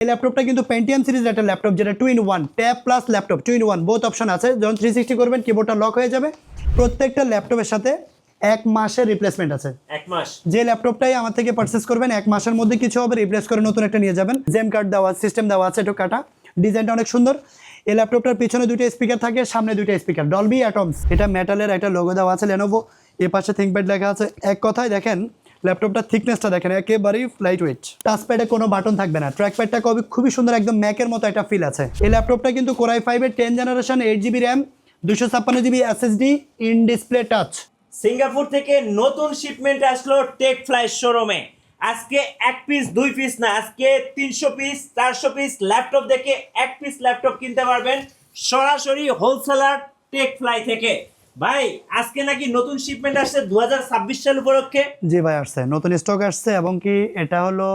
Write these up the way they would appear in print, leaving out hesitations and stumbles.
এই ল্যাপটপটা কিন্তু পেন্টিয়াম সিরিজের একটা ল্যাপটপ, যেটা 2-in-1 tab plus laptop 2-in-1 both option আছে। যখন 360 করবেন কিবোর্ডটা লক হয়ে যাবে। প্রত্যেকটা ল্যাপটপের সাথে 1 মাসের রিপ্লেসমেন্ট আছে। 1 মাস। যে ল্যাপটপটাই আমার থেকে পারচেস করবেন 1 মাসের মধ্যে কিছু হবে, রিপ্লেস করে নতুন একটা নিয়ে যাবেন। জেম কার্ড দেওয়া, সিস্টেম দেওয়া আছে, একটু কাটা, ডিজাইনটা অনেক সুন্দর। এই ল্যাপটপটার পিছনে 2টা স্পিকার থাকে, সামনে 2টা স্পিকার, ডলবি অ্যাটমস। এটা মেটালের একটা লোগো দেওয়া আছে লেনোভো, এ পাশে থিংকপ্যাড লেখা আছে। এক কথায় দেখেন ল্যাপটপটার থিকনেসটা দেখেন, একেবারেই লাইট ওয়েট। টাচপ্যাডে কোনো বাটন থাকবে না, ট্র্যাকপ্যাডটা খুবই সুন্দর, একদম ম্যাকের মতো একটা ফিল আছে। এই ল্যাপটপটা কিন্তু Core i5 এর 10 generation, 8GB RAM, 256GB SSD, in display touch. Singapore থেকে নতুন শিপমেন্ট আসলো টেক ফ্লাই শোরুমে। আজকে 1 পিস 2 পিস না, আজকে 300 পিস 400 পিস ল্যাপটপ দেখে 1 পিস ল্যাপটপ কিনতে পারবেন সরাসরি হোলসেলার টেক ফ্লাই থেকে। ভাই আজকে নাকি নতুন শিপমেন্ট আসছে 2026 সাল উপলক্ষে। জি ভাই, আসছে নতুন স্টক আসছে, এবং কি এটা হলো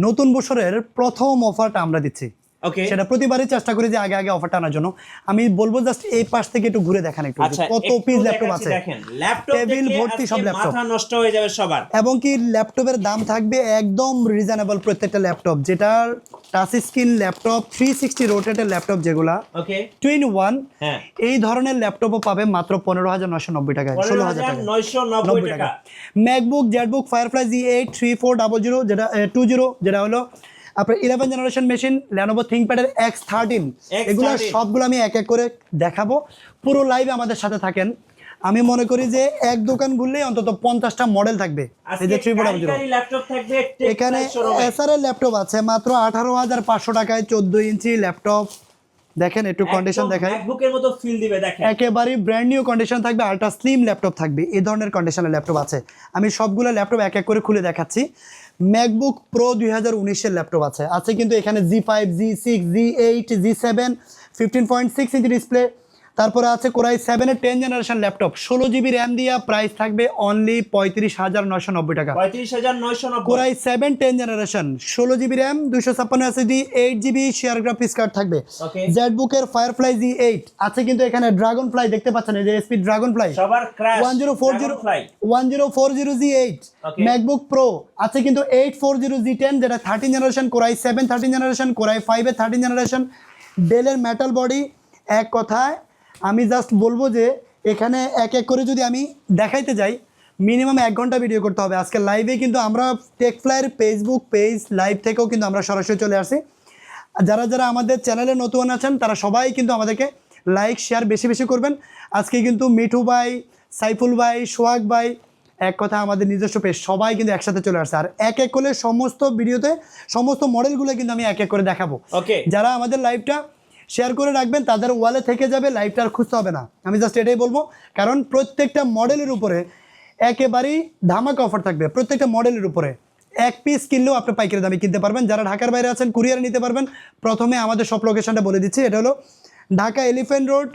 নতুন বছরের প্রথম অফারটা আমরা দিচ্ছি। ওকে, সেটা প্রতিবারই চেষ্টা করি যে আগে অফারটা আনার জন্য। আমি বলবো জাস্ট এই পাশ থেকে একটু ঘুরে দেখান একটু, কত পিস ল্যাপটপ আছে। দেখেন ল্যাপটপ টেবিল ভর্তি সব ল্যাপটপ, মাথা নষ্ট হয়ে যাবে সবার। এবং কি ল্যাপটপের দাম থাকবে একদম রিজনেবল। প্রত্যেকটা ল্যাপটপ, যেটার টাচ স্ক্রিন ল্যাপটপ, 360 রোটেটের ল্যাপটপ যেগুলা, ওকে 2-in-1, হ্যাঁ, এই ধরনের ল্যাপটপও পাবে মাত্র 15,990 টাকায়, 16,990 টাকা। ম্যাকবুক জেটবুক ফায়ারফ্লাই Z8 3400 যেটা 20, যেটা হলো আপনার 11 জেনারেশন মেশিন, লেনোভো থিংকপ্যাডের X13। এগুলো সবগুলো আমি এক এক করে দেখাবো। পুরো লাইভে আমাদের সাথে থাকেন। আমি মনে করি যে এক দোকান ঘুরলেই অন্তত 50টা মডেল থাকবে। এই যে 3400 ল্যাপটপ থাকবে, এখানে এসআরএল ল্যাপটপ আছে মাত্র 18,500 টাকায়, 14 ইঞ্চি ল্যাপটপ। দেখেন একটু কন্ডিশন দেখাই, ম্যাকবুকের মতো ফিল দিবে দেখেন, একেবারে ব্র্যান্ড নিউ কন্ডিশন থাকবে, আল্ট্রা স্লিম ল্যাপটপ থাকবে। এই ধরনের কন্ডিশনের ল্যাপটপ আছে। আমি সবগুলো ল্যাপটপ এক এক করে খুলে দেখাচ্ছি। ম্যাকবুক প্রো 2019-এর ল্যাপটপ আছে কিন্তু এখানে Z5, Z6, Z8, Z7, 15.6 inch display. তারপরে আছে Core i7 এর 10 জেনারেশন ল্যাপটপ, 16GB র্যাম দিয়া, প্রাইস থাকবে অনলি 35,990 টাকা। 35,990। Core i7 10 generation, 16GB RAM, 256 SSD, 8GB share graphics card থাকবে। জেটবুকের ফায়ারফ্লাই Z8 আছে কিন্তু এখানে ড্রাগন ফ্লাই দেখতে পাচ্ছেন, এই যে স্পিড ড্রাগন ফ্লাই সবার ক্র্যাশ 1040 Z8। ম্যাকবুক প্রো আছে কিন্তু 840 Z10, যেটা 13 generation, Core i7 13 generation, Core i5 এর 13 জেনারেশন, ডেলের মেটাল বডি। এক কথায় আমি জাস্ট বলবো যে এখানে এক এক করে যদি আমি দেখাইতে যাই মিনিমাম 1 ঘন্টা ভিডিও করতে হবে। আজকে লাইভে কিন্তু আমরা টেকফ্লাইয়ের ফেসবুক পেজ লাইভ থেকেও কিন্তু আমরা সরাসরি চলে আসি। যারা যারা আমাদের চ্যানেলে নতুন আছেন তারা সবাই কিন্তু আমাদেরকে লাইক শেয়ার বেশি বেশি করবেন। আজকে কিন্তু মিঠু ভাই, সাইফুল ভাই, সোহাগ ভাই, এক কথা আমাদের নিজস্ব পেজ, সবাই কিন্তু একসাথে চলে আসছে। আর এক এক করে সমস্ত ভিডিওতে সমস্ত মডেলগুলো কিন্তু আমি এক এক করে দেখাবো। যারা আমাদের লাইভটা শেয়ার করে রাখবেন তাদের ওয়ালে থেকে যাবে, লাইভটা আর খুঁজতে হবে না। আমি জাস্ট এটাই বলবো, কারণ প্রত্যেকটা মডেলের উপরে একেবারেই ধামাকা অফার থাকবে। প্রত্যেকটা মডেলের উপরে 1 পিস কিনলেও আপনি পাইকারি দামে কিনতে পারবেন। যারা ঢাকার বাইরে আছেন কুরিয়ারে নিতে পারবেন। প্রথমে আমাদের সব লোকেশনটা বলে দিচ্ছি। এটা হলো ঢাকা এলিফ্যান্ট রোড,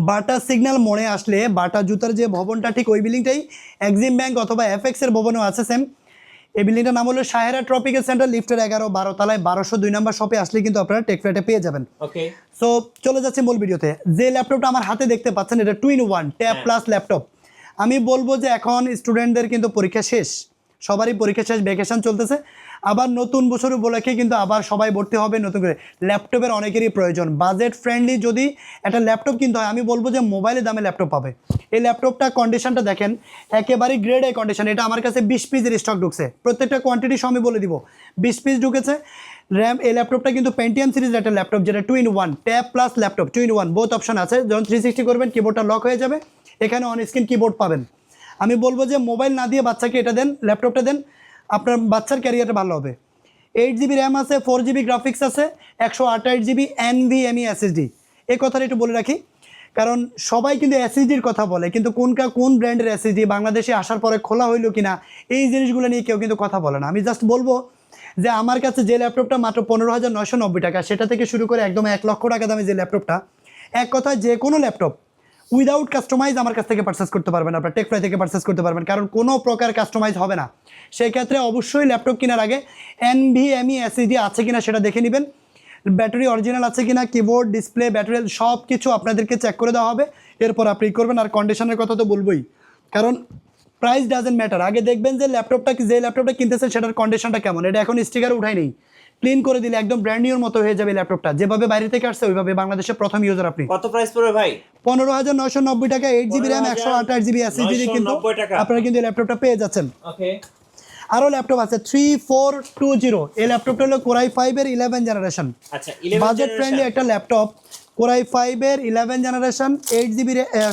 বাটা সিগন্যাল মোড়ে আসলে বাটা জুতার যে ভবনটা ঠিক ওই বিল্ডিংটাই এক্সিম ব্যাংক অথবা এফএক্সের ভবনও আছে সেম। এই বিল্ডিংটার নাম হলো সাহেরা ট্রপিক্যাল সেন্টার, লিফটের 11-12 তলায় 1202 নম্বর শপে আসলে কিন্তু আপনারা টেকফ্লাইটে পেয়ে যাবেন। ওকে, সো চলে যাচ্ছে মূল ভিডিওতে। যে ল্যাপটপটা আমার হাতে দেখতে পাচ্ছেন এটা 2-in-1 ট্যাব প্লাস ল্যাপটপ। আমি বলবো যে এখন স্টুডেন্টদের কিন্তু পরীক্ষা শেষ, সবারই পরীক্ষা শেষ, ভ্যাকেশন চলতেছে। আবার নতুন বছর উপলক্ষে কিন্তু আবার সবাই ভর্তি হবে নতুন করে। ল্যাপটপের অনেকেরই প্রয়োজন, বাজেট ফ্রেন্ডলি যদি একটা ল্যাপটপ কিনতে হয় আমি বলবো যে মোবাইলের দামে ল্যাপটপ পাবে। এই ল্যাপটপটা কন্ডিশনটা দেখেন, একেবারেই গ্রেড এ কন্ডিশন। এটা আমার কাছে 20 পিসের স্টক ঢুকছে, প্রত্যেকটা কোয়ান্টিটি সব আমি বলে দিব। 20 পিস ঢুকেছে। র্যাম, এই ল্যাপটপটা কিন্তু পেন্টিয়াম সিরিজের একটা ল্যাপটপ, যেটা 2-in-1 tab plus laptop 2-in-1 both option আছে। যখন 360 করবেন কিবোর্ডটা লক হয়ে যাবে, এখানে অন স্ক্রিন কিবোর্ড পাবেন। আমি বলবো যে মোবাইল না দিয়ে বাচ্চাকে এটা দেন, ল্যাপটপটা দেন, আপনার বাচ্চার ক্যারিয়ারটা ভালো হবে। 8GB র্যাম আছে, 4GB গ্রাফিক্স আছে, 128GB NVMe SSD। এই কথাটা একটু বলে রাখি, কারণ সবাই কিন্তু SSDর কথা বলে, কিন্তু কোন ব্র্যান্ডের SSD বাংলাদেশে আসার পরে খোলা হইলো কিনা এই জিনিসগুলো নিয়ে কেউ কিন্তু কথা বলে না। আমি জাস্ট বলবো যে আমার কাছে যে ল্যাপটপটা মাত্র 15,990 টাকা, সেটা থেকে শুরু করে একদম 1 লক্ষ টাকা দামে যে ল্যাপটপটা, এক কথায় যে কোনো ল্যাপটপ উইদাউট কাস্টমাইজ আমার কাছ থেকে পারচেস করতে পারবেন, আপনার টেকফ্লাই থেকে পারচেস করতে পারবেন, কারণ কোনো প্রকার কাস্টমাইজ হবে না। সেই ক্ষেত্রে অবশ্যই ল্যাপটপ কেনার আগে NVMe SSD আছে কিনা সেটা দেখে নেবেন, ব্যাটারি অরিজিনাল আছে কিনা, কিবোর্ড, ডিসপ্লে, ব্যাটারি সব কিছু আপনাদেরকে চেক করে দেওয়া হবে। এরপর আপনি করবেন। আর কন্ডিশনের কথা তো বলবোই, কারণ প্রাইস ডাজেন্ট ম্যাটার। আগে দেখবেন যে ল্যাপটপটা কিনতেছেন সেটার কন্ডিশনটা কেমন। এটা এখন স্টিকার উঠাই নেই, ক্লিন করে দিলে একদম ব্র্যান্ড নিউর মতো হয়ে যাবে ল্যাপটপটা। যেভাবে বাইরে থেকে আসছে ওইভাবে বাংলাদেশের প্রথম ইউজার আপনি। কত প্রাইস পড়বে ভাই? 15,990 টাকা, 8GB RAM, 128GB SSD কিন্তু 990 টাকা। আপনারা কিন্তু এই ল্যাপটপটা পেয়ে যাচ্ছেন। ওকে, আরো ল্যাপটপ আছে 3420। এই ল্যাপটপটা হলো Core i5 এর 11 জেনারেশন। আচ্ছা 11 বাজেট ফ্রেন্ডলি একটা ল্যাপটপ, Core i5 এর 11 জেনারেশন, 8GB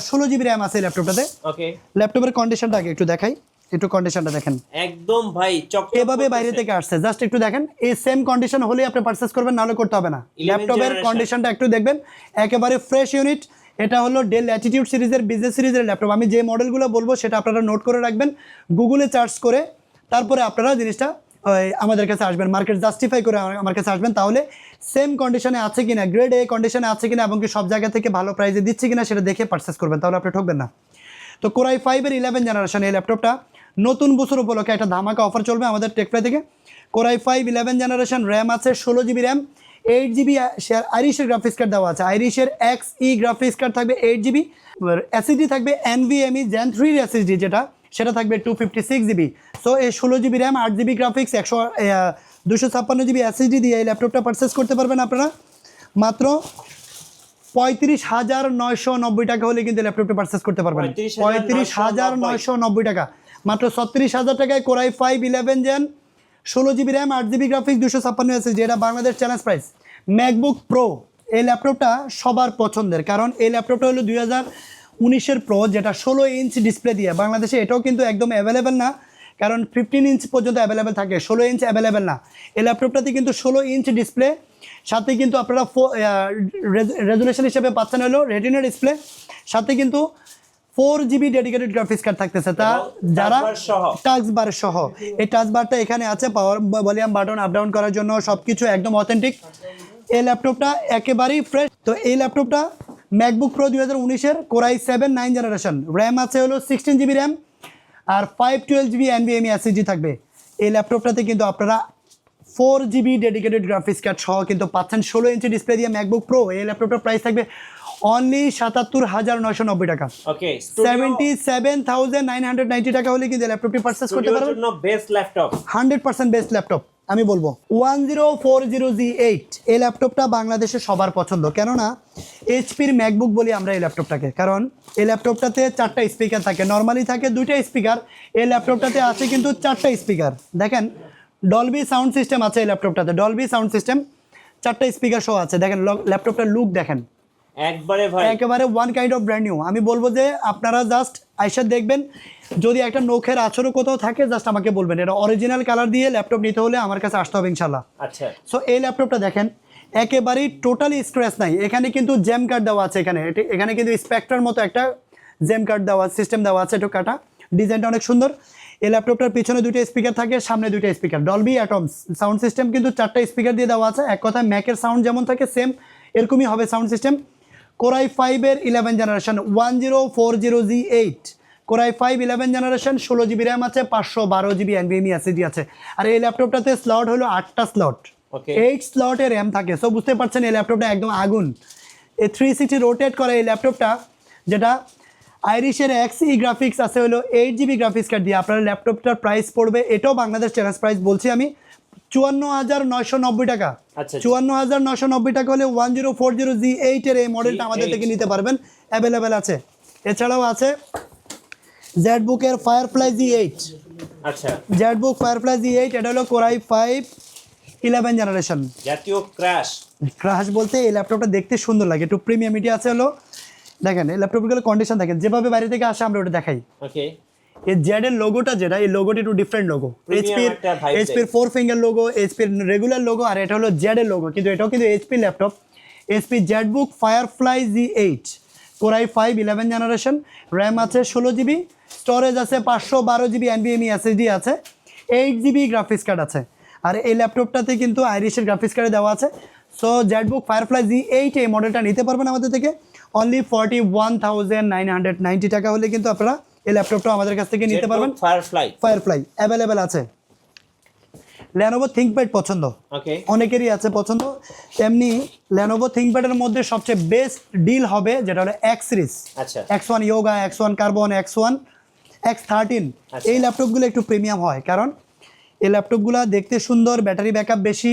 16GB RAM আছে এই ল্যাপটপটাতে। ওকে, ল্যাপটপের কন্ডিশনটা আগে একটু দেখাই, একটু কন্ডিশনটা দেখেন। একদম ভাই চকচক এভাবে বাইরে থেকে আসছে, জাস্ট একটু দেখেন। এই সেম কন্ডিশন হলেই আপনি পারচেজ করবেন, নাহলে করতে হবে না। 11 ল্যাপটপের generation। কন্ডিশনটা একটু দেখবেন, একেবারে ফ্রেশ ইউনিট। এটা হলো ডেল ল্যাটিটিউড সিরিজের বিজনেস সিরিজের ল্যাপটপ। আমি যে মডেলগুলো বলবো সেটা আপনারা নোট করে রাখবেন, গুগলে সার্চ করে তারপরে আপনারা জিনিসটা আমাদের কাছে আসবেন, মার্কেট জাস্টিফাই করে আমার কাছে আসবেন। তাহলে সেম কন্ডিশনে আছে কিনা, গ্রেড এ কন্ডিশনে আছে কিনা, এবং কি সব জায়গা থেকে ভালো প্রাইসে দিচ্ছে কিনা সেটা দেখে পারচেস করবেন, তাহলে আপনি ঠকবেন না। তো Core i5 এর 11 জেনারেশন এই ল্যাপটপটা নতুন বছর উপলক্ষে একটা ধামাকা অফার চলবে আমাদের টেকপ্লাই থেকে। Core i5 11 জেনারেশন, র্যাম আছে 16GB RAM, 8GB আইরিশের graphics card দেওয়া আছে। আইরিশের XE গ্রাফিক্স কার্ড থাকবে 8GB, এসএসডি থাকবে NVMe Gen 3 এসএসডি, সেটা থাকবে 256GB। সো এই 16GB RAM, 8GB graphics, 256GB SSD দিয়ে এই ল্যাপটপটা পারচেস করতে পারবেন আপনারা মাত্র 35,990 টাকা হলে কিন্তু ল্যাপটপটা পারচেস করতে পারবেন। 35,990 টাকা, মাত্র 36,000 টাকায় Core i5 11 gen, 16GB RAM, 8GB graphics, 256 SSD, এটা Bangladesh challenge price. MacBook Pro এই ল্যাপটপটা সবার পছন্দের, কারণ এই ল্যাপটপটা হলো 2019-এর প্রো, যেটা 16 ইঞ্চ ডিসপ্লে দিয়ে। বাংলাদেশে এটাও কিন্তু একদম অ্যাভেলেবেল না, কারণ 15 ইঞ্চ পর্যন্ত অ্যাভেলেবেল থাকে, 16 ইঞ্চ অ্যাভেলেবেল না। এই ল্যাপটপটাতে কিন্তু 16 ইঞ্চ ডিসপ্লে, সাথে কিন্তু আপনারা রেজুলেশন হিসেবে পাচ্ছেন হলো রেটিনা ডিসপ্লে, সাথে কিন্তু 4GB ডেডিকেটেড গ্রাফিক্স কার্ড থাকতেছে। তা যারা টাচ বার সহ, এই টাচ বারটা এখানে আছে পাওয়ার ভলিউম বাটন আপ ডাউন করার জন্য, সব কিছু একদম অথেন্টিক। এই ল্যাপটপটা একেবারেই ফ্রেশ। তো এই ল্যাপটপটা ম্যাকবুক প্রো 2019-এর Core i7 9 জেনারেশন, র্যাম আছে হলো 16GB র্যাম, আর 512GB NVMe SSD থাকবে। এই ল্যাপটপটাতে কিন্তু আপনারা 4GB ডেডিকেটেড গ্রাফিক্স কার্ড সহ কিন্তু পাচ্ছেন 16 ইঞ্চি ডিসপ্লে দিয়ে ম্যাকবুক প্রো। এই ল্যাপটপটার প্রাইস থাকবে অনলি 77,990 টাকা। ওকে, 77,990 টাকা হলে কিন্তু ল্যাপটপটি পারচেস করতে পারবেন। বেস্ট ল্যাপটপ, 100% বেস্ট ল্যাপটপ আমি বলবো। 1040Z8 এই ল্যাপটপটা বাংলাদেশে সবার পছন্দ, কেননা এইচপির ম্যাকবুক বলি আমরা এই ল্যাপটপটাকে, কারণ এই ল্যাপটপটাতে 4টা স্পিকার থাকে, নর্মালি থাকে 2টা স্পিকার, এই ল্যাপটপটাতে আছে কিন্তু 4টা স্পিকার। দেখেন ডলবি সাউন্ড সিস্টেম আছে এই ল্যাপটপটাতে, ডলবি সাউন্ড সিস্টেম, 4টা স্পিকার সহ আছে। দেখেন ল্যাপটপটার লুক দেখেন, একবারে ভাই একেবারে one kind of brand new. আমি বলবো যে আপনারা জাস্ট আইসা দেখবেন, যদি একটা নখের আচরও কোথাও থাকে জাস্ট আমাকে বলবেন। এটা অরিজিনাল কালার দিয়ে ল্যাপটপ নিতে হলে আমার কাছে আসতে হবে ইনশাল্লাহ। আচ্ছা, সো এই ল্যাপটপটা দেখেন একেবারেই টোটালি স্ক্র্যাচ নাই। এখানে কিন্তু জেম কার্ড দেওয়া আছে, এখানে কিন্তু স্পেক্ট্রার মতো একটা জেম কার্ড দেওয়া সিস্টেম দেওয়া আছে, একটু কাটা, ডিজাইনটা অনেক সুন্দর। এই ল্যাপটপটার পিছনে 2টা স্পিকার থাকে, সামনে 2টা speaker, Dolby atoms sound system কিন্তু 4টা স্পিকার দিয়ে দেওয়া আছে। এক কথায় ম্যাকের সাউন্ড যেমন থাকে সেম এরকমই হবে সাউন্ড সিস্টেম। Core i5 এর 11 generation, 1040Z8, Core i5 11 generation, 16GB RAM আছে, 512GB NVMe SSD আছে। আর এই ল্যাপটপটাতে স্লট হলো 8টা স্লট, 8 স্লটে র্যাম থাকে। সো বুঝতে পারছেন এই ল্যাপটপটা একদম আগুন। এই 360 রোটেট করা এই ল্যাপটপটা, যেটা আইরিশের XE গ্রাফিক্স আছে হলো 8GB গ্রাফিক্স কার্ড দিয়ে, আপনার ল্যাপটপটার প্রাইস পড়বে, এটাও বাংলাদেশ চ্যালেঞ্জ প্রাইস বলছি আমি, 54,990 টাকা। 54,990 টাকা হলে 1040Z8 এর এই মডেলটা আমাদের থেকে নিতে পারবেন, অ্যাভেলেবেল আছে। এছাড়াও আছে জেটবুকের Firefly Z8। আচ্ছা, জেটবুক Firefly Z8, এটা হলো Core i5 11 জেনারেশন। জাতীয় ক্রাশ বলতে এই ল্যাপটপটা দেখতে সুন্দর লাগে, একটু প্রিমিয়ামিটি আছে হলো। দেখেন এই ল্যাপটপগুলো কন্ডিশন দেখেন, যেভাবে বাইরে থেকে আসে আমরা ওটা দেখাই। ওকে, এই জেড এর লোগোটা, যেটা এই লোগোটি একটু ডিফারেন্ট লোগো, এইচপির 4 ফিঙ্গার লোগো, এইচপির রেগুলার লোগো, আর এটা হলো জেড এর লোগো, কিন্তু এটাও কিন্তু HP laptop. HP ZBook Firefly Z8, Core i5 11 generation, RAM আছে 16GB, স্টোরেজ আছে 512GB NVMe SSD আছে, 8GB গ্রাফিক্স কার্ড আছে। আর এই ল্যাপটপটাতে কিন্তু আইরিশের গ্রাফিক্স কার্ড দেওয়া আছে। সো জেটবুক Firefly Z8 এই মডেলটা নিতে পারবেন আমাদের থেকে অনলি 41,990 টাকা হলে কিন্তু আপনারা এই ল্যাপটপটা আমাদের কাছ থেকে নিতে পারবেন। ফায়ারফ্লাই অ্যাভেলেবেল আছে। Lenovo ThinkPad পছন্দ, অনেকেরই আছে পছন্দ। তেমনি Lenovo ThinkPad-এর মধ্যে সবচেয়ে বেস্ট ডিল হবে যেটা হলো X series, X1 Yoga, X1 Carbon, X1, X13। এই ল্যাপটপগুলো একটু প্রিমিয়াম হয়, কারণ এই ল্যাপটপগুলো দেখতে সুন্দর, ব্যাটারি ব্যাকআপ বেশি,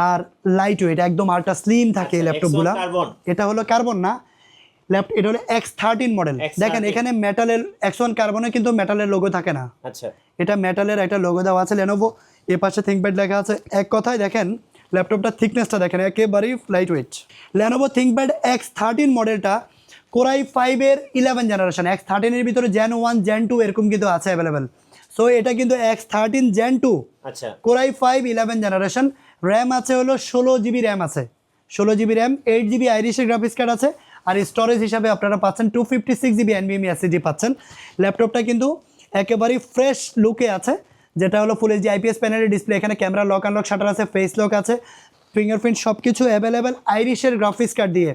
আর লাইট ওয়েট একদম আল্ট্রা স্লিম থাকে এই আচ্ছা, ল্যাপটপগুলো। X1 carbon? এটা হলো কার্বন না, এটা হলো X13 মডেল। X13 দেখেন এখানে মেটালের X1 কার্বনে কিন্তু মেটালের লোগো থাকে না, আচ্ছা এটা মেটালের একটা লোগো দেওয়া আছে লেনোভো। এ পাশে থিঙ্কপ্যাড লেখা আছে। এক কথায় দেখেন ল্যাপটপটার থিকনেসটা দেখেন একেবারেই light weight. Lenovo ThinkPad X13 মডেলটা কোরাই 5-এর 11 জেনারেশন। X13-এর ভিতরে Gen 1 Gen 2 এরকম কিন্তু আছে অ্যাভেলেবেল। সো এটা কিন্তু X13 Gen 2 আচ্ছা কোরাই 5 11 জেনারেশন। র্যাম আছে হলো 16 জিবি র্যাম আছে, 16 জিবি র্যাম, 8 জিবি আইরিশের গ্রাফিক্স কার্ড আছে। আর স্টোরেজ হিসাবে আপনারা পাচ্ছেন 256 জিবি NVMe SSD পাচ্ছেন। ল্যাপটপটা কিন্তু একেবারেই ফ্রেশ লুকে আছে, যেটা হলো ফুল এইচডি IPS প্যানেলের ডিসপ্লে। এখানে ক্যামেরা লক আনলক শাটার আছে, ফেস লক আছে, ফিঙ্গারপ্রিন্ট সব কিছু অ্যাভেলেবেল আইরিশের গ্রাফিক্স কার্ড দিয়ে।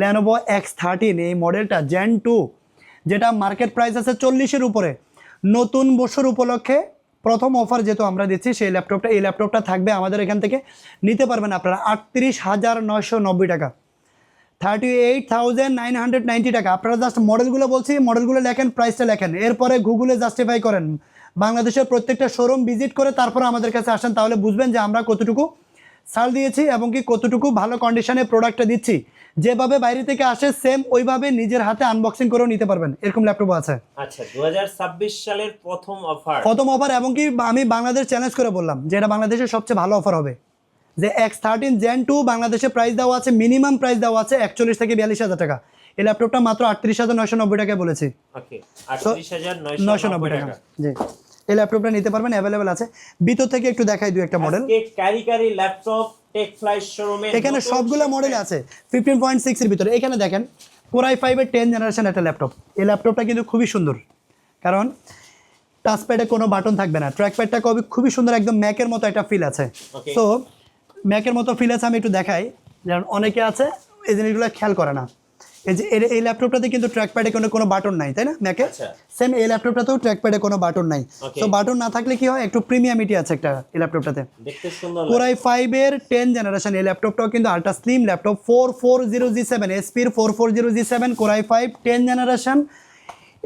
ল্যানোভো X13 এই মডেলটা Gen 2, যেটা মার্কেট প্রাইস আছে 40-এর উপরে। নতুন বছর উপলক্ষে প্রথম অফার যেহেতু আমরা দিচ্ছি সেই ল্যাপটপটা, এই ল্যাপটপটা থাকবে আমাদের এখান থেকে নিতে পারবেন আপনারা 38,990 টাকা, 38,990 টাকা। আপনারা জাস্ট মডেলগুলো বলছি, মডেলগুলো লেখেন, প্রাইসটা লেখেন, এরপরে গুগলে জাস্টিফাই করেন, বাংলাদেশের প্রত্যেকটা শোরুম ভিজিট করে তারপরে আমাদের কাছে আসেন, তাহলে বুঝবেন যে আমরা কতটুকু ছাড় দিয়েছি এবং কি কতটুকু ভালো কন্ডিশনে প্রোডাক্টটা দিচ্ছি। যেভাবে বাইরে থেকে আসে সেম ওইভাবে নিজের হাতে আনবক্সিং করেও নিতে পারবেন, এরকম ল্যাপটপ আছে। আচ্ছা 2026 সালের প্রথম অফার এবং কি আমি বাংলাদেশ চ্যালেঞ্জ করে বললাম যে এটা বাংলাদেশের সবচেয়ে ভালো অফার হবে, যে X13 Gen 2 বাংলাদেশে প্রাইস দেওয়া আছে, মিনিমাম প্রাইস দেওয়া আছে 41 থেকে 42,000 টাকা। এই ল্যাপটপটা মাত্র 38,990 টাকায় বলেছি। ওকে 38,990 টাকা। জি, এই ল্যাপটপটা নিতে পারবেন, অ্যাভেলেবেল আছে। ভিতর থেকে একটু দেখাই দুই একটা মডেল। আজকে ক্যারি ল্যাপটপ টেক ফ্লাইশ শোরুমে এখানে সবগুলো মডেল আছে 15.6 এর ভিতরে। এখানে দেখেন কোরাই 5-এর 10 জেনারেশন একটা ল্যাপটপ। এই ল্যাপটপটা কিন্তু খুবই সুন্দর, কারণ টাচপ্যাডে কোনো বাটন থাকবে না, ট্র্যাকপ্যাডটা খুবই সুন্দর, একদম ম্যাকের মতো একটা ফিল আছে। Okay. সো ম্যাকের মতো ফিল আছে, আমি একটু দেখাই, যেমন অনেকে আছে এই জিনিসগুলো খেয়াল করে না। এই যে এই ল্যাপটপটাতে কিন্তু ট্র্যাকপ্যাডে কোনো বাটন নাই, তাই না ম্যাকে? আচ্ছা। সেম এই ল্যাপটপটাতেও ট্র্যাকপ্যাডে কোনো বাটন নাই। Okay. সো বাটন না থাকলে কি হয়, একটু প্রিমিয়ামিটি আছে একটা এই ল্যাপটপটাতে। দেখতে সুন্দর কোরাই 5-এর 10 জেনারেশন এই ল্যাপটপটাও কিন্তু ultra slim laptop, 440G7 SP-র 440G7 core i 5 10 generation,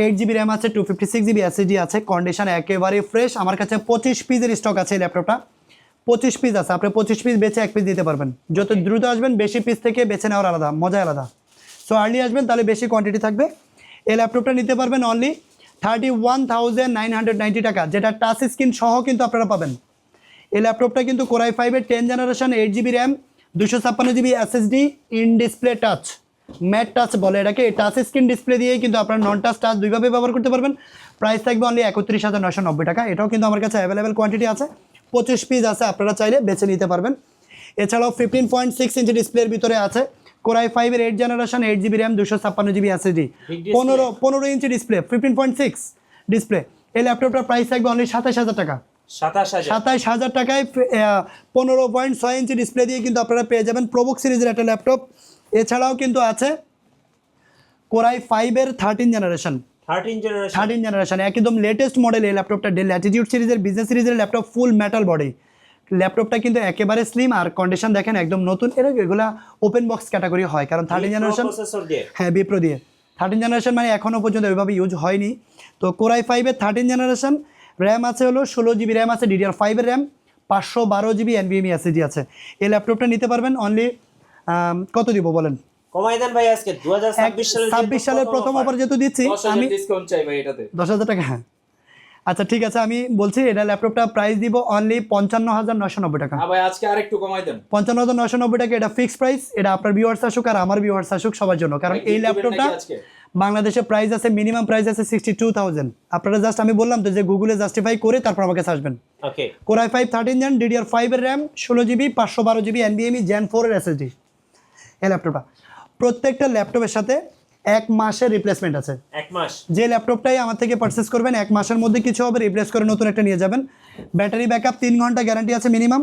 8 GB RAM আছে, 256 জিবি SSD আছে, কন্ডিশন একেবারে ফ্রেশ। আমার কাছে 25 পিসের স্টক আছে এই ল্যাপটপটা, 25 পিস আছে। আপনি 25 পিস বেচে 1 পিস দিতে পারবেন। যত দ্রুত আসবেন বেশি পিস থেকে বেছে নেওয়ার আলাদা মজা আলাদা। সো আর্লি আসবেন তাহলে বেশি কোয়ান্টিটি থাকবে। এই ল্যাপটপটা নিতে পারবেন অনলি 31,990 টাকা, যেটা টাচ স্ক্রিন সহ কিন্তু আপনারা পাবেন। এই ল্যাপটপটা কিন্তু কোরাই 5-এর 10 generation, 8 GB RAM, 256 GB SSD, in display touch, matte touch বলে এটাকে। এই টাচ স্ক্রিন ডিসপ্লে দিয়েই কিন্তু আপনারা নন টাচ টাচ দুইভাবে ব্যবহার করতে পারবেন। প্রাইস থাকবে অনলি 31,990 টাকা। এটাও কিন্তু আমার কাছে অ্যাভেলেবেল কোয়ান্টিটি আছে, 25 পিস আছে, আপনারা চাইলে বেছে নিতে পারবেন। এছাড়াও 15.6 ইঞ্চি ডিসপ্লের ভিতরে আছে কোরাই 5-এর 8 generation, 8 GB RAM, 256 GB SSD, 15 inch display, 15.6 display. এই ল্যাপটপটার প্রাইস থাকবে অনলি 27,000 টাকা। 27,000 টাকায় 15.6 ইঞ্চি ডিসপ্লে দিয়ে কিন্তু আপনারা পেয়ে যাবেন প্রোবুক সিরিজের একটা ল্যাপটপ। এছাড়াও কিন্তু আছে কোরাই 5-এর 13 জেনারেশন একদম লেটেস্ট মডেল এই ল্যাপটপটা, ডেল ল্যাটিটিউড সিরিজের বিজনেস সিরিজের ল্যাপটপ, ফুল মেটাল বডি। ল্যাপটপটা কিন্তু একেবারে স্লিম আর কন্ডিশন দেখেন একদম নতুন। এগুলা ওপেন বক্স ক্যাটাগরি হয়, কারণ 13 জেনারেশন, হ্যাঁ বিপ্রো দিয়ে 13 জেনারেশন মানে এখনও পর্যন্ত ওইভাবে ইউজ হয়নি। তো কোরাই 5-এর 13 জেনারেশন, র্যাম আছে হলো 16 জিবি র্যাম আছে, DDR5-এর র্যাম, 512 জিবি NVMe SSD আছে। এই ল্যাপটপটা নিতে পারবেন অনলি কত দিব বলেন? কমাই দেন ভাই, আজকে 2026 সালের প্রথম অফার যেহেতু দিচ্ছি আমি 10,000 ডিসকাউন্ট চাই ভাই এটাতে। 10,000 টাকা। হ্যাঁ আচ্ছা ঠিক আছে, আমি বলছি এটা ল্যাপটপটা প্রাইস দিব অনলি 55,990 টাকা। ভাই আজকে আরেকটু কমাই দেন। 55,990 টাকা, এটা ফিক্সড প্রাইস। এটা আপনার ভিউয়ার্স আসুক আর আমার ভিউয়ার্স আসুক সবার জন্য, কারণ এই ল্যাপটপটা বাংলাদেশে প্রাইস আছে, মিনিমাম প্রাইস আছে 62,000। আপনারা জাস্ট আমি বললাম তো যে গুগলে জাস্টিফাই করে তারপর আমাকে আসবেন। ওকে কোরাই 5 13 জেন, DDR5-এর RAM, 16 GB, 512 GB NVMe Gen 4-এর SSD। এই ল্যাপটপটা প্রত্যেকটা ল্যাপটপের সাথে 1 মাসের রিপ্লেসমেন্ট আছে। 1 মাস যে ল্যাপটপটাই আমার থেকে পারচেস করবেন 1 মাসের মধ্যে কিছু হবে, রিপ্লেস করে নতুন একটা নিয়ে যাবেন। ব্যাটারি ব্যাকআপ 3 ঘন্টা গ্যারান্টি আছে মিনিমাম,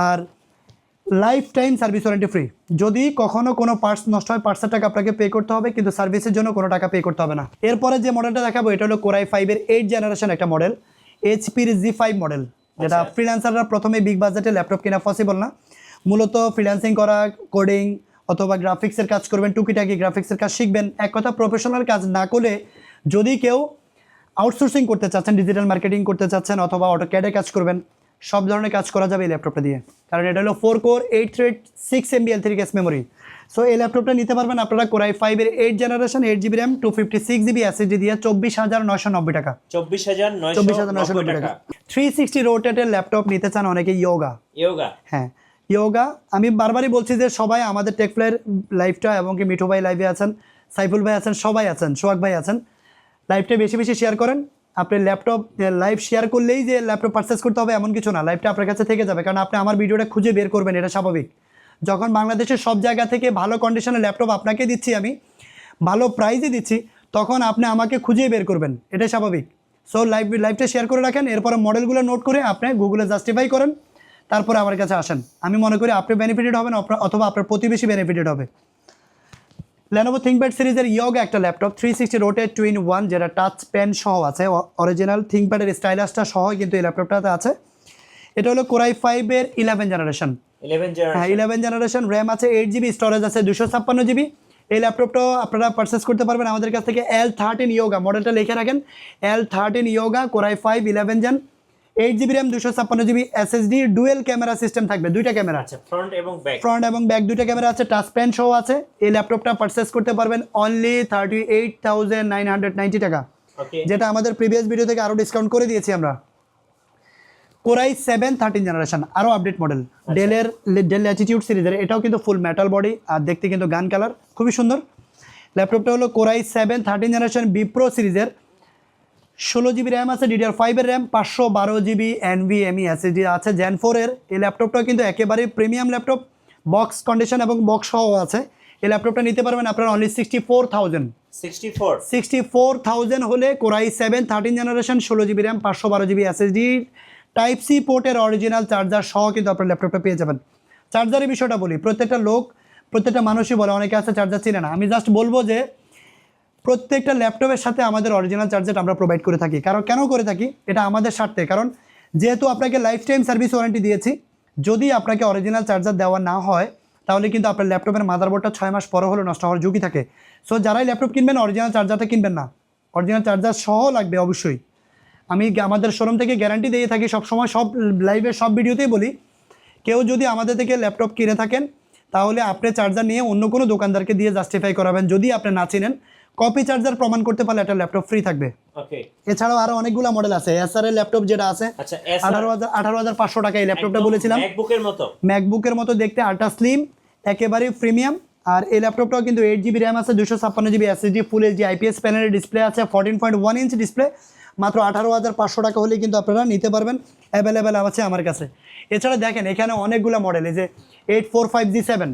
আর lifetime service warranty free. যদি কখনো কোনো পার্টস নষ্ট হয়, পার্টসের টাকা আপনাকে পে করতে হবে, কিন্তু সার্ভিসের জন্য কোনো টাকা পে করতে হবে না। এরপরে যে মডেলটা দেখাবো এটা হলো কোরাই 5-এর 8 জেনারেশন একটা মডেল, HP-র G5 মডেল, যেটা ফ্রিল্যান্সাররা প্রথমে বিগ বাজেটে ল্যাপটপ কেনা পসিবল না। মূলত ফ্রিল্যান্সিং করা, কোডিং অথবা গ্রাফিক্সের কাজ করবেন, টুকিটাকি গ্রাফিক্সের কাজ শিখবেন। এক কথা প্রফেশনাল কাজ না করলে, যদি কেউ আউটসোর্সিং করতে চাচ্ছেন, ডিজিটাল মার্কেটিং করতে চাচ্ছেন অথবা অটোক্যাডে কাজ করবেন, সব ধরনের কাজ করা যাবে এই ল্যাপটপটা দিয়ে, কারণ এটা হলো 4 core 8 thread 6 MB L3 cache memory. So এই ল্যাপটপটা নিতে পারবেন আপনারা কোরাই 5-এর 8 generation 8GB RAM 256GB SSD দিয়ে 24,990 টাকা। 24,990 টাকা। 360 রোটেটের ল্যাপটপ নিতে চান অনেকে ইয়োগা। হ্যাঁ ইয়োগা, আমি বারবারই বলছি যে সবাই আমাদের টেকফ্লাইয়ের লাইভটা এবং কি মিঠু ভাই লাইভে আছেন, সাইফুল ভাই আছেন, সবাই আছেন, সোহাগ ভাই আছেন, লাইভটা বেশি বেশি শেয়ার করেন। আপনি ল্যাপটপ লাইভ শেয়ার করলেই যে ল্যাপটপ পারচেস করতে হবে এমন কিছু না, লাইভটা আপনার কাছে থেকে যাবে, কারণ আপনি আমার ভিডিওটা খুঁজে বের করবেন, এটা স্বাভাবিক। যখন বাংলাদেশের সব জায়গা থেকে ভালো কন্ডিশনের ল্যাপটপ আপনাকে দিচ্ছি, আমি ভালো প্রাইসে দিচ্ছি, তখন আপনি আমাকে খুঁজে বের করবেন, এটা স্বাভাবিক। সো লাইভটা শেয়ার করে রাখেন, এরপরে মডেলগুলো নোট করে আপনি গুগলে জাস্টিফাই করেন, তারপরে আমার কাছে আসেন। আমি মনে করি আপনি বেনিফিটেড হবেন অথবা আপনার প্রতিবেশী বেনিফিটেড হবে। Lenovo ThinkPad সিরিজের ইয়োগা একটা ল্যাপটপ 360 রোটেট 2-in-1, যেটা টাচ পেন সহ আছে, অরিজিনাল থিঙ্কপ্যাডের স্টাইলাসটা সহ কিন্তু এই ল্যাপটপটাতে আছে। এটা হলো কোরাই 5-এর 11 জেনারেশন। হ্যাঁ 11 জেনারেশন, র্যাম আছে 8GB, স্টোরেজ আছে 256GB। এই ল্যাপটপটাও আপনারা পারচেস করতে পারবেন আমাদের কাছ থেকে। L13 ইয়োগা মডেলটা লিখে রাখেন, L13 Yoga Core i 5 11 gen 8GB RAM 256GB SSD, dual camera system থাকবে, দুইটা ক্যামেরা আছে, ফ্রন্ট এবং ব্যাক দুইটা ক্যামেরা আছে, টাচ পেন সহ আছে। এই ল্যাপটপটা পারচেস করতে পারবেন অনলি 38,990 টাকা, যেটা আমাদের প্রিভিয়াস ভিডিও থেকে আরও ডিসকাউন্ট করে দিয়েছি আমরা। কোরাই 7 13 জেনারেশন, আরও আপডেট মডেল, ডেল ল্যাটিটিউড সিরিজের, এটাও কিন্তু ফুল মেটাল বডি আর দেখতে কিন্তু গান কালার, খুবই সুন্দর। ল্যাপটপটা হলো কোরাই 7 13 জেনারেশন বি প্রো সিরিজের, 16GB র্যাম আছে, DDR5-এর র্যাম, 512GB NVMe SSD আছে Gen 4-এর। এই ল্যাপটপটাও কিন্তু একেবারেই প্রিমিয়াম ল্যাপটপ, বক্স কন্ডিশন এবং বক্স সহ আছে। এই ল্যাপটপটা নিতে পারবেন আপনারা অনলি 64,000 হলে Core i 7 13 generation 16GB RAM 512GB SSD type C পোর্টের অরিজিনাল চার্জার সহ কিন্তু আপনার ল্যাপটপটা পেয়ে যাবেন। চার্জারের বিষয়টা বলি, প্রত্যেকটা মানুষই বলে, অনেকে আছে চার্জার চিনে না। আমি জাস্ট বলবো যে প্রত্যেকটা ল্যাপটপের সাথে আমাদের অরিজিনাল চার্জার আমরা প্রোভাইড করে থাকি। কেন করে থাকি? এটা আমাদের স্বার্থে, কারণ যেহেতু আপনাকে লাইফ টাইম সার্ভিস ওয়ারেন্টি দিয়েছি, যদি আপনাকে অরিজিনাল চার্জার দেওয়া না হয় তাহলে কিন্তু আপনার ল্যাপটপের মাদারবোর্ডটা 6 মাস পরে হলে নষ্ট হওয়ার ঝুঁকি থাকে। সো যারাই ল্যাপটপ কিনবেন অরিজিনাল চার্জারটা কিনবেন না, অরিজিনাল চার্জার সহ লাগবে অবশ্যই। আমি আমাদের শোরুম থেকে গ্যারান্টি দিয়ে থাকি সবসময়, সব লাইভের সব ভিডিওতেই বলি, কেউ যদি আমাদের থেকে ল্যাপটপ কিনে থাকেন তাহলে আপনি চার্জার নিয়ে অন্য কোনো দোকানদারকে দিয়ে জাস্টিফাই করাবেন, যদি আপনি না চিনেন। কপি চার্জার প্রমাণ করতে পারলে একটা ল্যাপটপ ফ্রি থাকবে। এছাড়াও আরো অনেকগুলো মডেল আছে। এসআর এর ল্যাপটপ যেটা আছে 18,500 টাকা, এই ল্যাপটপটা বলেছিলাম ম্যাকবুকের মতো দেখতে, আল্ট্রা স্লিম, একেবারে প্রিমিয়াম। আর এই ল্যাপটপটাও কিন্তু 8GB র্যাম আছে, 256GB SSD, full HD IPS প্যানেলের ডিসপ্লে আছে, 14.1 ইঞ্চ ডিসপ্লে, মাত্র 18,500 টাকা হলেই কিন্তু আপনারা নিতে পারবেন, অ্যাভেলেবেল আছে আমার কাছে। এছাড়া দেখেন এখানে অনেকগুলো মডেল, এই যে 845G7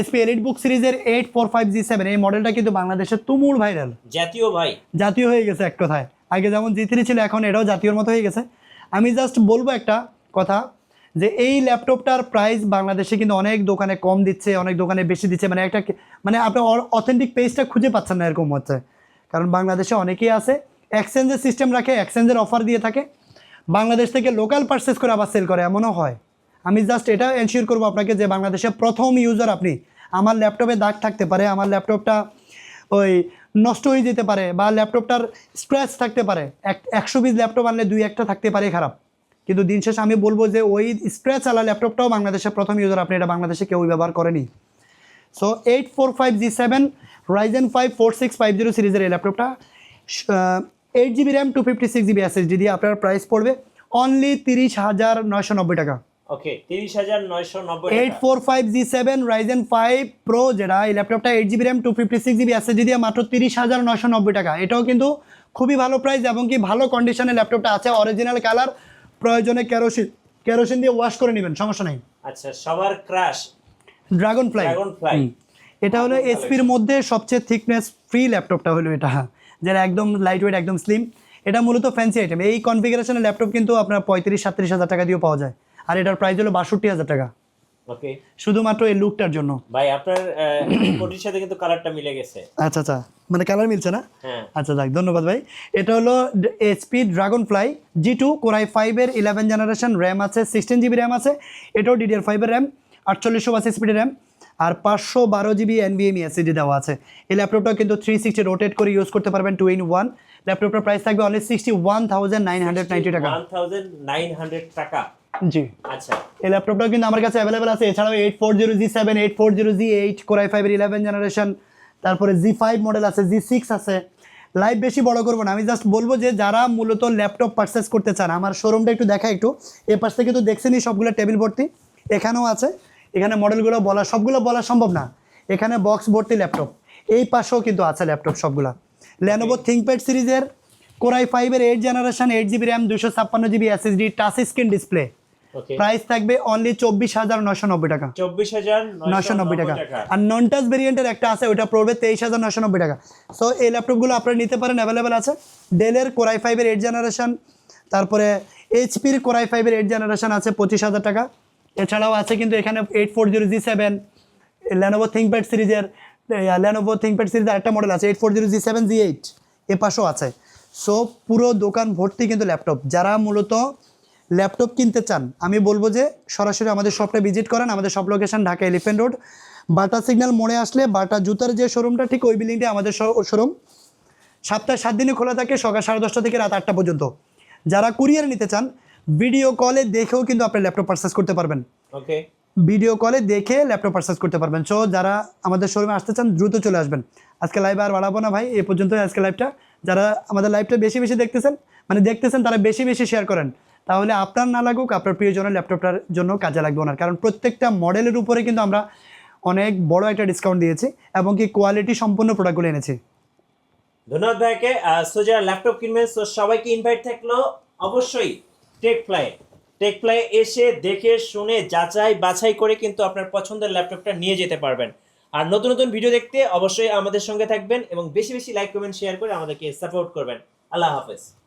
SP এলিটবুক সিরিজের 845G7, এই মডেলটা কিন্তু বাংলাদেশের তুমুল ভাইরাল, জাতীয় হয়ে গেছে এক কথায়। আগে যেমন G3 ছিল, এখন এটাও জাতীয়র মতো হয়ে গেছে। আমি জাস্ট বলবো একটা কথা, যে এই ল্যাপটপটার প্রাইস বাংলাদেশে কিন্তু অনেক দোকানে কম দিচ্ছে, অনেক দোকানে বেশি দিচ্ছে, মানে আপনি অথেন্টিক পেজটা খুঁজে পাচ্ছেন না, এরকম হচ্ছে। কারণ বাংলাদেশে অনেকেই আছে এক্সচেঞ্জের সিস্টেম রাখে, এক্সচেঞ্জের অফার দিয়ে থাকে, বাংলাদেশ থেকে লোকাল পারচেস করে আবার সেল করে, এমনও হয়। আমি জাস্ট এটা এনশিওর করবো আপনাকে যে বাংলাদেশের প্রথম ইউজার আপনি। আমার ল্যাপটপে দাগ থাকতে পারে, আমার ল্যাপটপটা ওই নষ্ট হয়ে যেতে পারে, বা ল্যাপটপটার স্ক্র্যাচ থাকতে পারে, 100 পিস ল্যাপটপ আনলে 2-1টা থাকতে পারে খারাপ, কিন্তু দিন শেষে আমি বলবো যে ওই স্ক্র্যাচ আলা ল্যাপটপটাও বাংলাদেশের প্রথম ইউজার আপনি, এটা বাংলাদেশে কেউই ব্যবহার করেনি। সো 845G7 Ryzen 5 4650 সিরিজের এই ল্যাপটপটা 8GB র্যাম 256GB SSD দিয়ে আপনার প্রাইস পড়বে অনলি 30,990 টাকা। 845G7 Ryzen 5 Pro, যেটা এই ল্যাপটপটা 8GB র্যাম 256GB SSD দিয়ে মাত্র 30,990 টাকা। এটাও কিন্তু খুবই ভালো প্রাইস এবং কি ভালো কন্ডিশনের ল্যাপটপটা আছে, অরিজিনাল কালার, প্রয়োজনে কেরোসিন দিয়ে ওয়াশ করে নেবেন, সমস্যা নেই। আচ্ছা, সবার ক্রাশ ড্রাগন ফ্লাই, এটা হলো এসপির মধ্যে সবচেয়ে থিকনেস ফ্রি ল্যাপটপটা হলো এটা, যেটা একদম লাইট ওয়েট, একদম স্লিম। এটা মূলত ফ্যান্সি আইটেম। এই কনফিগারেশনের ল্যাপটপ কিন্তু আপনার 35-37 হাজার টাকা দিয়েও পাওয়া যায়, আর এটার প্রাইস হলো 62,000 টাকা, শুধুমাত্র এই লুকটার জন্য। ভাই আপনার কোটির সাথে কিন্তু কালারটা মিলে গেছে। আচ্ছা, মানে কালার মিলছে না? আচ্ছা যাক, ধন্যবাদ ভাই। এটা হলো HP Dragonfly G2 core i 5-এর 11 জেনারেশন, র্যাম আছে 16GB র্যাম আছে, এটাও DDR5-এর র্যাম, 4820 স্পিডের র্যাম, আর 512GB NVMe SSD দেওয়া আছে। এই ল্যাপটপটা কিন্তু 360 রোটেট করে ইউজ করতে পারবেন 2-in-1। ল্যাপটপটার প্রাইস থাকবে অনলি 61,990 টাকা। জি, আচ্ছা এই ল্যাপটপটাও কিন্তু আমার কাছে অ্যাভেলেবেল আছে। এছাড়াও 840G7, 840G8 Core i5 এর 11 জেনারেশন, তারপরে G5 মডেল আছে, G6 আছে। লাইভ বেশি বড় করবো না, আমি জাস্ট বলবো যে যারা মূলত ল্যাপটপ পারচেস করতে চান, আমার শোরুমটা একটু দেখা একটু। এ পাশ থেকে তো দেখছেনই সবগুলো টেবিল ভর্তি, এখানেও আছে। এখানে মডেলগুলো সবগুলো বলা সম্ভব না, এখানে বক্স ভর্তি ল্যাপটপ। এই পাশেও কিন্তু আছে ল্যাপটপ সবগুলা। Lenovo ThinkPad সিরিজের Core i5 এর 8 generation, 8GB RAM, 256GB SSD, touch screen display. Okay, price থাকবে অনলি 24,990 টাকা, 990 টাকা। 24,990 আর নন টাচ ভেরিয়েন্টের একটা আছে, ওটা পড়বে 23,990 টাকা। সো এই ল্যাপটপগুলো আপনারা নিতে পারেন, অ্যাভেলেবেল আছে। ডেলের Core i5 এর 8 জেনারেশন, তারপরে এইচপির Core i5 এর 8 জেনারেশন আছে 25,000 টাকা। এছাড়াও আছে কিন্তু এখানে 840G7, Lenovo ThinkPad সিরিজের আরেকটা মডেল আছে 840G7, G8, এ পাশেও আছে। সো পুরো দোকান ভর্তি কিন্তু ল্যাপটপ। যারা মূলত ল্যাপটপ কিনতে চান, আমি বলবো যে সরাসরি আমাদের শপটা ভিজিট করেন। আমাদের shop location Dhaka elephant road, বাটা সিগন্যাল মোড়ে আসলে বাটা জুতার যে শোরুমটা, ঠিক ওই বিল্ডিংটা আমাদের শোরুম। সপ্তাহে 7 দিনই খোলা থাকে, সকাল 10:30 থেকে রাত 8টা পর্যন্ত। যারা কুরিয়ার নিতে চান, ভিডিও কলে দেখেও কিন্তু আপনি ল্যাপটপ পারচেস করতে পারবেন। ওকে, ভিডিও কলে দেখে ল্যাপটপ পারচেস করতে পারবেন। সো যারা আমাদের শোরুমে আসতে চান দ্রুত চলে আসবেন। আজকে লাইভ আর বাড়াবো না ভাই, এই পর্যন্তই আজকে লাইভটা। যারা আমাদের লাইভটা বেশি বেশি দেখতেছেন তারা বেশি বেশি শেয়ার করেন, তাহলে আপনার না লাগুক, আপনার প্রিয়জনের ল্যাপটপটার জন্য কাজে লাগবে ওনার। কারণ প্রত্যেকটা মডেলের উপরে কিন্তু আমরা অনেক বড় একটা ডিসকাউন্ট দিয়েছি এবং কি কোয়ালিটি সম্পন্ন প্রোডাক্টগুলো এনেছি। ধন্যবাদ ভাইকে। সো যারা ল্যাপটপ কিনবেন, সো সবাইকে ইনভাইট থাকলো অবশ্যই টেক ফ্লাই এসে দেখে শুনে যাচাই বাছাই করে কিন্তু আপনার পছন্দের ল্যাপটপটা নিয়ে যেতে পারবেন। আর নতুন নতুন ভিডিও দেখতে অবশ্যই আমাদের সঙ্গে থাকবেন এবং বেশি বেশি লাইক কমেন্ট শেয়ার করে আমাদেরকে সাপোর্ট করবেন। আল্লাহ হাফেজ।